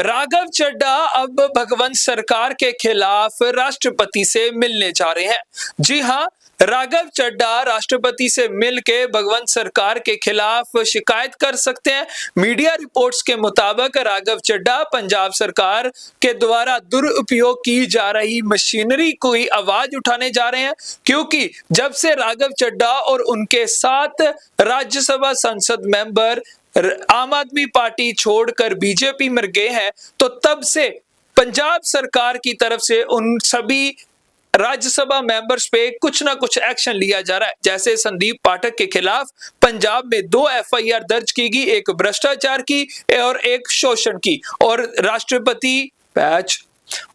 राघव चड्ढा अब भगवंत सरकार के खिलाफ राष्ट्रपति से मिलने जा रहे हैं। जी हां, राघव चड्ढा राष्ट्रपति से मिलके भगवंत सरकार के खिलाफ शिकायत कर सकते हैं। मीडिया रिपोर्ट्स के मुताबिक राघव चड्ढा पंजाब सरकार के द्वारा दुरुपयोग की जा रही मशीनरी की आवाज उठाने जा रहे हैं, क्योंकि जब से राघव चड्ढा और उनके साथ राज्यसभा संसद मेंबर आम आदमी पार्टी छोड़कर बीजेपी में गए हैं, तो तब से पंजाब सरकार की तरफ से उन सभी राज्यसभा मेंबर्स पे कुछ ना कुछ एक्शन लिया जा रहा है। जैसे संदीप पाठक के खिलाफ पंजाब में 2 एफआईआर दर्ज की गई, एक भ्रष्टाचार की और एक शोषण की, और राष्ट्रपति पैच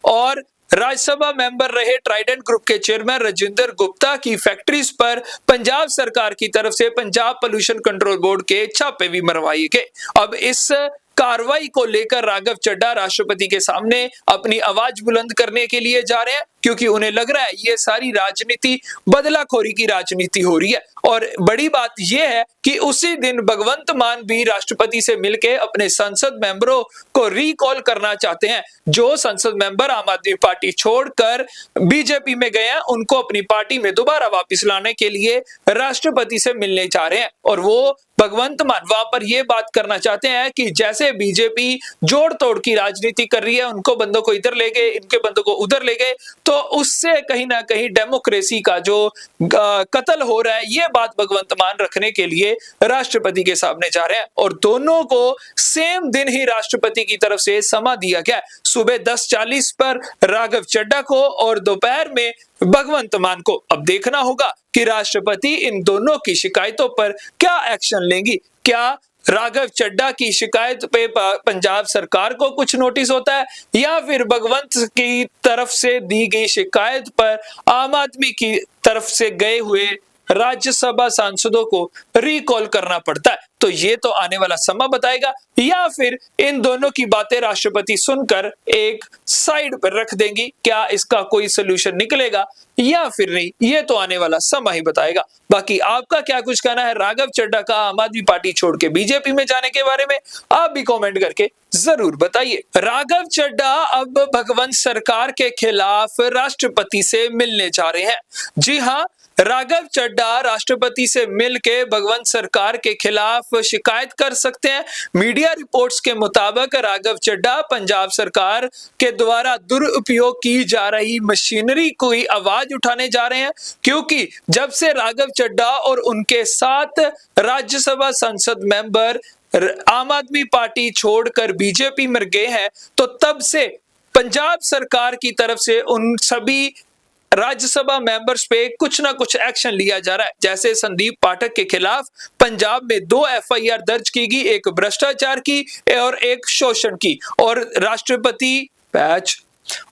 और राज्यसभा मेंबर रहे ट्राइडेंट ग्रुप के चेयरमैन राजेंद्र गुप्ता की फैक्ट्रीज पर पंजाब सरकार की तरफ से पंजाब पोल्यूशन कंट्रोल बोर्ड के छापे भी मरवाए गए। अब इस कार्रवाई को लेकर राघव चड्ढा राष्ट्रपति के सामने अपनी आवाज बुलंद करने के लिए जा रहे हैं, क्योंकि उन्हें लग रहा है ये सारी राजनीति बदलाखोरी की राजनीति हो रही है। और बड़ी बात यह है कि उसी दिन भगवंत मान भी राष्ट्रपति से मिलकर अपने संसद मेंबरों को रिकॉल करना चाहते हैं। जो संसद मेंबर आम आदमी पार्टी छोड़कर बीजेपी में गए हैं, उनको अपनी पार्टी में दोबारा वापस लाने के लिए राष्ट्रपति से मिलने जा रहे हैं। और वो भगवंत मान वहां पर यह बात करना चाहते हैं कि जैसे बीजेपी जोड़ तोड़ की राजनीति कर रही है, उनको बंदों को इधर ले गए, इनके बंदों को उधर ले गए, तो उससे कहीं ना कहीं डेमोक्रेसी का जो कत्ल हो रहा है, ये बात भगवंत मान रखने के लिए राष्ट्रपति के सामने जा रहे हैं। और दोनों को सेम दिन ही राष्ट्रपति की तरफ से समा दिया गया, सुबह 10:40 पर राघव चड्ढा को और दोपहर में भगवंत मान को। अब देखना होगा कि राष्ट्रपति इन दोनों की शिकायतों पर क्या एक्शन लेंगी। क्या राघव चड्ढा की शिकायत पे पंजाब सरकार को कुछ नोटिस होता है, या फिर भगवंत की तरफ से दी गई शिकायत पर आम आदमी की तरफ से गए हुए राज्यसभा सांसदों को रिकॉल करना पड़ता है। तो ये तो आने वाला समय बताएगा, या फिर इन दोनों की बातें राष्ट्रपति सुनकर एक साइड पर रख देंगी। क्या इसका कोई सोल्यूशन निकलेगा या फिर नहीं, ये तो आने वाला समय ही बताएगा। बाकी आपका क्या कुछ कहना है राघव चड्ढा का आम आदमी पार्टी छोड़ के बीजेपी में जाने के बारे में, आप भी कमेंट करके जरूर बताइए। राघव चड्ढा अब भगवंत सरकार के खिलाफ राष्ट्रपति से मिलने जा रहे हैं। जी हां, राघव चड्ढा राष्ट्रपति से मिलकर भगवंत सरकार के खिलाफ शिकायत कर सकते हैं। मीडिया रिपोर्ट्स के मुताबिक राघव चड्ढा पंजाब सरकार के द्वारा दुरुपयोग की जा रही मशीनरी की आवाज उठाने जा रहे हैं, क्योंकि जब से राघव चड्ढा और उनके साथ राज्यसभा संसद मेंबर आम आदमी पार्टी छोड़कर बीजेपी में गए हैं, तो तब से पंजाब सरकार की तरफ से उन सभी राज्यसभा मेंबर्स पे कुछ ना कुछ एक्शन लिया जा रहा है। जैसे संदीप पाठक के खिलाफ पंजाब में 2 एफआईआर दर्ज की गई, एक भ्रष्टाचार की और एक शोषण की, और राष्ट्रपति पैच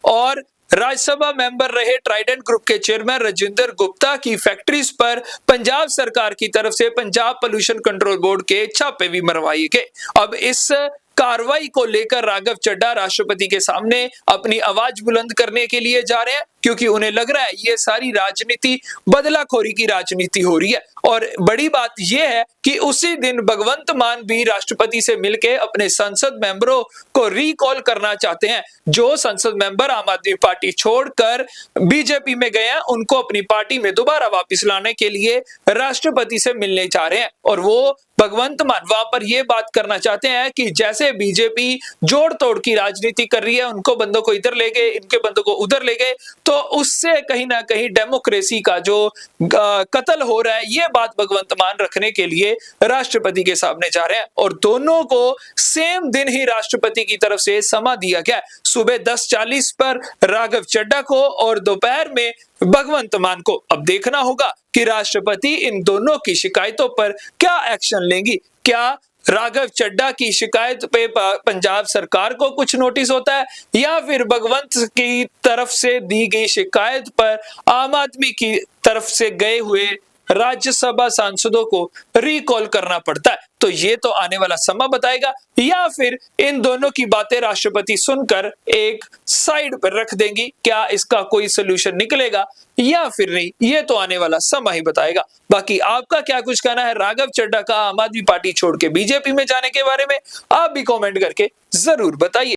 और राज्यसभा मेंबर रहे ट्राइडेंट ग्रुप के चेयरमैन राजेंद्र गुप्ता की फैक्ट्रीज पर पंजाब सरकार की तरफ से पंजाब पोल्यूशन कंट्रोल बोर्ड के छापे भी मरवाए गए। अब इस कार्रवाई को लेकर राघव चड्ढा राष्ट्रपति के सामने अपनी आवाज बुलंद करने के लिए जा रहे हैं, क्योंकि उन्हें लग रहा है ये सारी राजनीति बदलाखोरी की राजनीति हो रही है। और बड़ी बात यह है कि उसी दिन भगवंत मान भी राष्ट्रपति से मिलकर अपने संसद मेंबरों को रिकॉल करना चाहते हैं। जो संसद मेंबर आम आदमी पार्टी छोड़कर बीजेपी में गए हैं, उनको अपनी पार्टी में दोबारा वापस लाने के लिए राष्ट्रपति से मिलने जा रहे हैं। और वो भगवंत मान वहां पर यह बात करना चाहते हैं कि जैसे बीजेपी जोड़ तोड़ की राजनीति कर रही है, उनको बंदों को इधर ले गए, इनके बंदों को उधर ले गए, तो उससे कहीं ना कहीं डेमोक्रेसी का जो कत्ल हो रहा है, ये बात भगवंत मान रखने के लिए राष्ट्रपति के सामने जा रहे हैं। और दोनों को सेम दिन ही राष्ट्रपति की तरफ से समा दिया गया, सुबह 10:40 पर राघव चड्ढा को और दोपहर में भगवंत मान को। अब देखना होगा कि राष्ट्रपति इन दोनों की शिकायतों पर क्या एक्शन लेंगी। क्या राघव चड्ढा की शिकायत पे पंजाब सरकार को कुछ नोटिस होता है, या फिर भगवंत की तरफ से दी गई शिकायत पर आम आदमी की तरफ से गए हुए राज्यसभा सांसदों को रिकॉल करना पड़ता है। तो ये तो आने वाला समय बताएगा, या फिर इन दोनों की बातें राष्ट्रपति सुनकर एक साइड पर रख देंगी। क्या इसका कोई सोल्यूशन निकलेगा या फिर नहीं, ये तो आने वाला समय ही बताएगा। बाकी आपका क्या कुछ कहना है राघव चड्ढा का आम आदमी पार्टी छोड़ के बीजेपी में जाने के बारे में, आप भी कमेंट करके जरूर बताइए।